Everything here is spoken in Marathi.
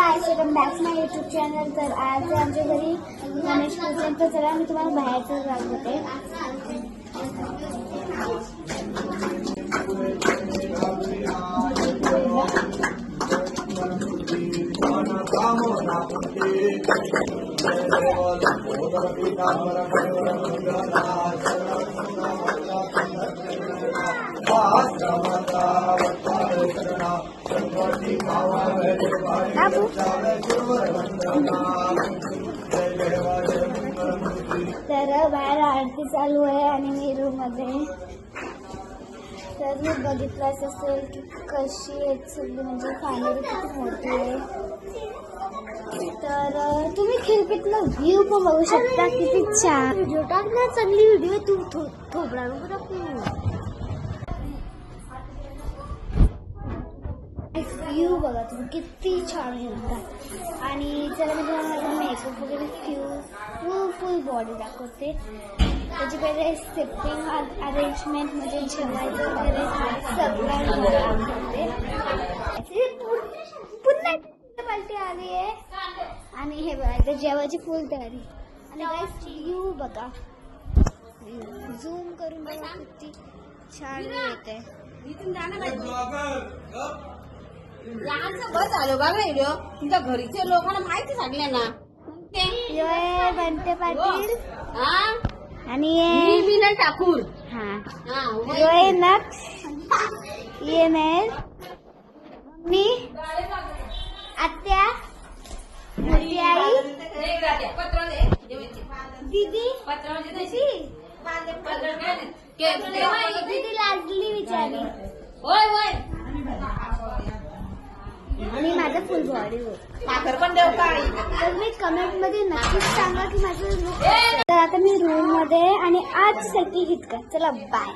Guys, welcome back to my YouTube channel. तर आज आमच्या घरी गणेश पूजन, तर चला मी तुम्हाला बाहेरचं दाखवते। तर बाहेर आरती चालू आहे आणि मी रूम मध्ये। तर मी बघितलंच असेल की कशी आहे सगळी, म्हणजे फॅमिली किती मोठी आहे। तर तुम्ही खिडकीतला व्ह्यू पण बघू शकता, किती छान व्हिडिओ टाकला, चांगली व्हिडिओ। तू थोबडा व्ह्यू बघा तुम्ही, किती छान येतात। आणि चला मी तुम्हाला माझा मेकअप वगैरे फुल बॉडी दाखवते। त्याची पहिले सिटिंग अरेंजमेंट, म्हणजे जेवायचं वगैरे सगळं दाखवते। पुन्हा पार्टी आली आहे आणि हे बघा जेवायची फुल तयारी। आणि गाइस व्ह्यू बघा, झूम करून बघा किती छान येते। लहानचं बस आलो बघा व्हिडिओ, तुमच्या घरीचे लोकांना माहिती सांगले ना। ये बनते पाटील आणि मीना ठाकूर, ये नक्ष, ये नैल, मम्मी, आत्या, मोठी आई, दीदी, दीदी लाजली बिचारी, आणि माझं फुल बॉडी साखर पण देऊ का? तर मी कमेंट मध्ये नक्कीच सांगा की माझं लुक। तर आता मी रूम मध्ये आणि आजसाठी इतकं, चला बाय।